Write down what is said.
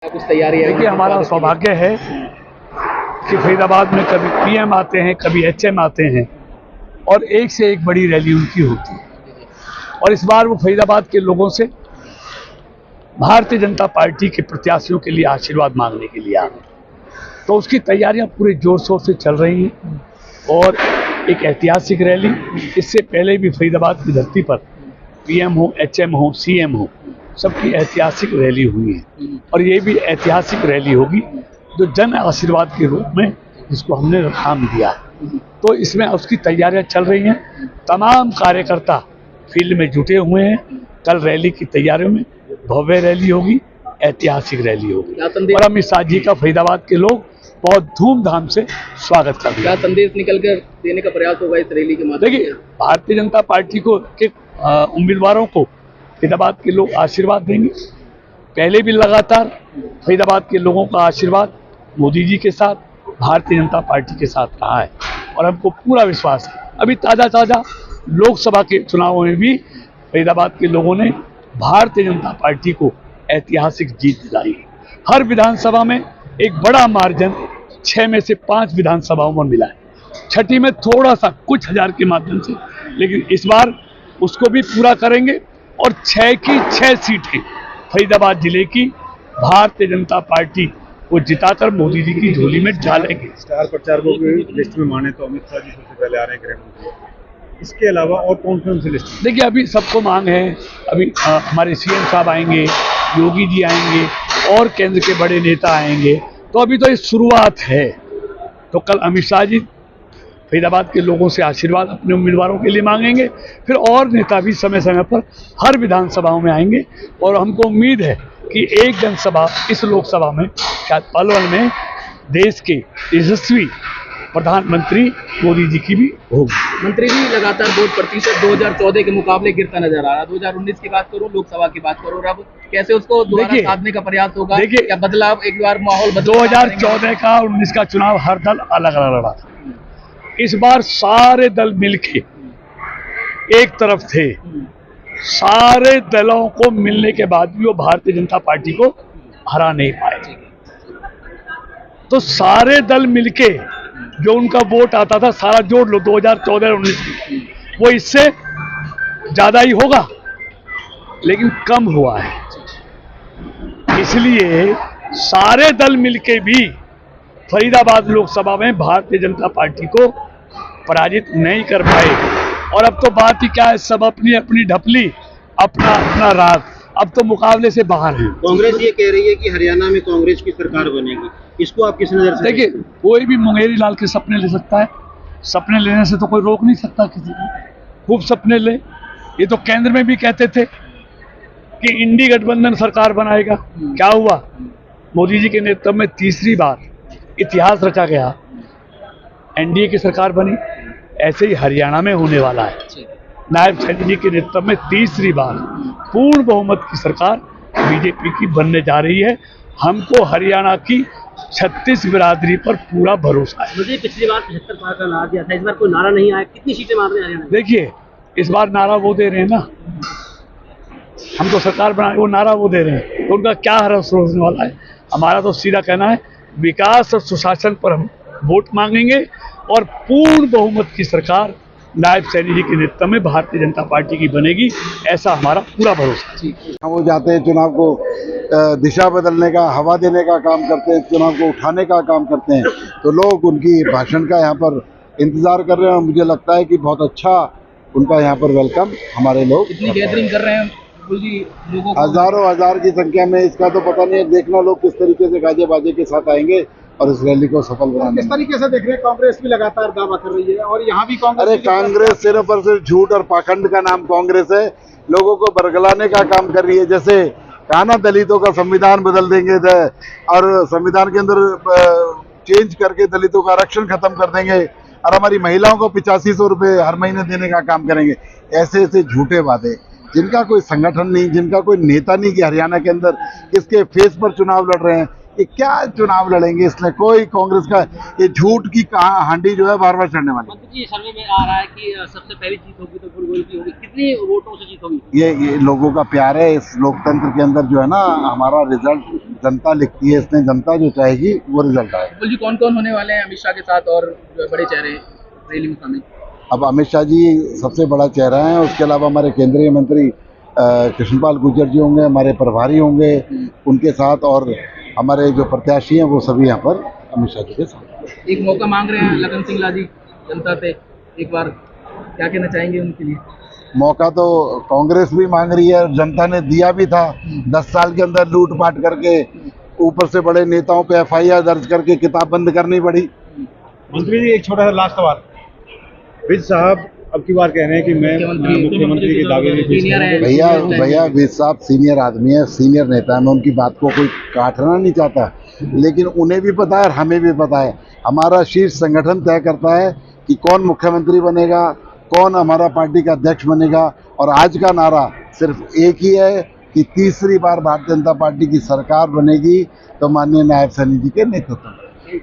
कुछ तैयारी है? देखिए, हमारा सौभाग्य है कि फरीदाबाद में कभी पीएम आते हैं, कभी एचएम आते हैं और एक से एक बड़ी रैली उनकी होती है। और इस बार वो फरीदाबाद के लोगों से भारतीय जनता पार्टी के प्रत्याशियों के लिए आशीर्वाद मांगने के लिए आ गए, तो उसकी तैयारियां पूरे जोर शोर से चल रही हैं। और एक ऐतिहासिक रैली, इससे पहले भी फरीदाबाद की धरती पर पीएम हो, एचएम हो, सीएम हो, सबकी ऐतिहासिक रैली हुई है और ये भी ऐतिहासिक रैली होगी जो जन आशीर्वाद के रूप में जिसको हमने नाम दिया है। तो इसमें उसकी तैयारियां चल रही हैं, तमाम कार्यकर्ता फील्ड में जुटे हुए हैं। कल रैली की तैयारियों में भव्य रैली होगी, ऐतिहासिक रैली होगी और अमित शाह जी का फरीदाबाद के लोग बहुत धूमधाम से स्वागत कर रहे हैं। क्या संदेश निकल कर देने का प्रयास होगा इस रैली के माध्यम से? देखिए, भारतीय जनता पार्टी को के उम्मीदवारों को फरीदाबाद के लोग आशीर्वाद देंगे। पहले भी लगातार फरीदाबाद के लोगों का आशीर्वाद मोदी जी के साथ, भारतीय जनता पार्टी के साथ रहा है और हमको पूरा विश्वास है। अभी ताज़ा लोकसभा के चुनावों में भी फरीदाबाद के लोगों ने भारतीय जनता पार्टी को ऐतिहासिक जीत दिलाई। हर विधानसभा में एक बड़ा मार्जिन 6 में से 5 विधानसभाओं में मिला है। छठी में थोड़ा सा कुछ हजार के माध्यम से, लेकिन इस बार उसको भी पूरा करेंगे और 6 की 6 सीटें फरीदाबाद जिले की भारतीय जनता पार्टी को जिताकर मोदी जी की झोली में डालेंगे। स्टार प्रचारकों की लिस्ट में माने तो अमित शाह जी सबसे पहले आ रहे हैं गृहमंत्री। इसके अलावा और कौन सी लिस्ट? देखिए, अभी सबको मांग है। अभी हमारे सीएम साहब आएंगे, योगी जी आएंगे और केंद्र के बड़े नेता आएंगे, तो अभी तो ये शुरुआत है। तो कल अमित शाह जी फरीदाबाद के लोगों से आशीर्वाद अपने उम्मीदवारों के लिए मांगेंगे, फिर और नेता भी समय समय पर हर विधानसभाओं में आएंगे और हमको उम्मीद है कि एक जनसभा इस लोकसभा में, शायद पलवल में, देश के यशस्वी प्रधानमंत्री मोदी जी की भी होगी। मंत्री जी, लगातार वोट प्रतिशत 2014 के मुकाबले गिरता नजर आ रहा है। 2019 की बात करो, लोकसभा की बात करो, अब कैसे उसको दोबारा साधने का प्रयास होगा? देखिए, क्या बदलाव, एक बार माहौल 2014 का और 19 का चुनाव हर दल अलग अलग लड़ा था। इस बार सारे दल मिलके एक तरफ थे। सारे दलों को मिलने के बाद भी वो भारतीय जनता पार्टी को हरा नहीं पाए। तो सारे दल मिलके जो उनका वोट आता था सारा जोड़ लो 2014 और 19, वो इससे ज्यादा ही होगा, लेकिन कम हुआ है। इसलिए सारे दल मिलके भी फरीदाबाद लोकसभा में भारतीय जनता पार्टी को पराजित नहीं कर पाए। और अब तो बात ही क्या है, सब अपनी अपनी ढपली, अपना अपना राग, अब तो मुकाबले से बाहर है। कांग्रेस ये कह रही है कि हरियाणा में कांग्रेस की सरकार बनेगी, इसको आप किस नजर से देखिए, कोई भी मुंगेरी लाल के सपने ले सकता है। सपने लेने से तो कोई रोक नहीं सकता किसी को। खूब सपने ले। ये तो केंद्र में भी कहते थे कि इंडी गठबंधन सरकार बनाएगा। क्या हुआ? मोदी जी के नेतृत्व में तीसरी बार इतिहास रचा गया, एनडीए की सरकार बनी। ऐसे ही हरियाणा में होने वाला है। नायब सैनी जी के नेतृत्व में तीसरी बार पूर्ण बहुमत की सरकार बीजेपी की बनने जा रही है। हमको हरियाणा की 36 बिरादरी पर पूरा भरोसा है। मुझे पिछली बार 75 पार का नारा दिया था, इस बार कोई नारा नहीं आया। कितनी सीटें मार रहे हैं हरियाणा? देखिए, इस बार नारा वो दे रहे हैं ना, हम तो सरकार बनाए, वो नारा वो दे रहे हैं, तो उनका क्या हरस रोकने वाला है? हमारा तो सीधा कहना है, विकास और सुशासन पर हम वोट मांगेंगे और पूर्ण बहुमत की सरकार नायब सैनी जी के नेतृत्व में भारतीय जनता पार्टी की बनेगी, ऐसा हमारा पूरा भरोसा है। वो जाते हैं, चुनाव को दिशा बदलने का, हवा देने का काम करते हैं, चुनाव को उठाने का काम करते हैं, तो लोग उनकी भाषण का यहाँ पर इंतजार कर रहे हैं और मुझे लगता है कि बहुत अच्छा उनका यहाँ पर वेलकम हमारे लोग। इतनी गैदरिंग कर रहे हैं जी, लोगों को हजारों हजार की संख्या में, इसका तो पता नहीं है। देखना लोग किस तरीके से गाजे बाजे के साथ आएंगे और इस रैली को सफल बनाने। किस तरीके से देख रहे हैं? कांग्रेस भी लगातार दावा कर रही है और यहाँ भी कांग्रेस। अरे, कांग्रेस सिर्फ और सिर्फ झूठ और पाखंड का नाम कांग्रेस है। लोगों को बरगलाने का काम कर रही है। जैसे कहा ना, दलितों का संविधान बदल देंगे और संविधान के अंदर चेंज करके दलितों का आरक्षण खत्म कर देंगे और हमारी महिलाओं को 8500 रुपये हर महीने देने का काम करेंगे। ऐसे ऐसे झूठे वादे, जिनका कोई संगठन नहीं, जिनका कोई नेता नहीं कि हरियाणा के अंदर किसके फेस पर चुनाव लड़ रहे हैं, ये क्या चुनाव लड़ेंगे, इसलिए कोई कांग्रेस का ये झूठ की हांडी जो है बार बार चढ़ने वाली। मंत्री जी, सर्वे में आ रहा है कि सबसे पहली जीत होगी तो फुलगोल की होगी, कितनी वोटों से जीत होगी? ये लोगों का प्यार है, इस लोकतंत्र के अंदर जो है ना, हमारा रिजल्ट जनता लिखती है, इसमें जनता जो चाहेगी वो रिजल्ट आएगा। बिल्कुल जी, कौन कौन होने वाले हैं अमित शाह के साथ और जो बड़े चेहरे रैली में शामिल? अब अमित शाह जी सबसे बड़ा चेहरा है, उसके अलावा हमारे केंद्रीय मंत्री कृष्णपाल गुर्जर जी होंगे, हमारे प्रभारी होंगे उनके साथ, और हमारे जो प्रत्याशी हैं वो सभी यहाँ पर अमित शाह जी के साथ। एक मौका मांग रहे हैं लगन सिंगला जी जनता से, एक बार क्या कहना चाहेंगे उनके लिए? मौका तो कांग्रेस भी मांग रही है, जनता ने दिया भी था। 10 साल के अंदर लूटपाट करके ऊपर से बड़े नेताओं पे FIR दर्ज करके किताब बंद करनी पड़ी। मंत्री जी, एक छोटा सा लास्ट सवाल। विज साहब अब की बार कह रहे हैं कि मैं मुख्यमंत्री के दावे में पेश करूंगा। भैया विज साहब सीनियर आदमी है, सीनियर नेता है, मैं उनकी बात को कोई काटना नहीं चाहता, लेकिन उन्हें भी पता है और हमें भी पता है, हमारा शीर्ष संगठन तय करता है कि कौन मुख्यमंत्री बनेगा, कौन हमारा पार्टी का अध्यक्ष बनेगा। और आज का नारा सिर्फ एक ही है कि तीसरी बार भारतीय जनता पार्टी की सरकार बनेगी तो माननीय नायब सैनी जी के नेतृत्व में।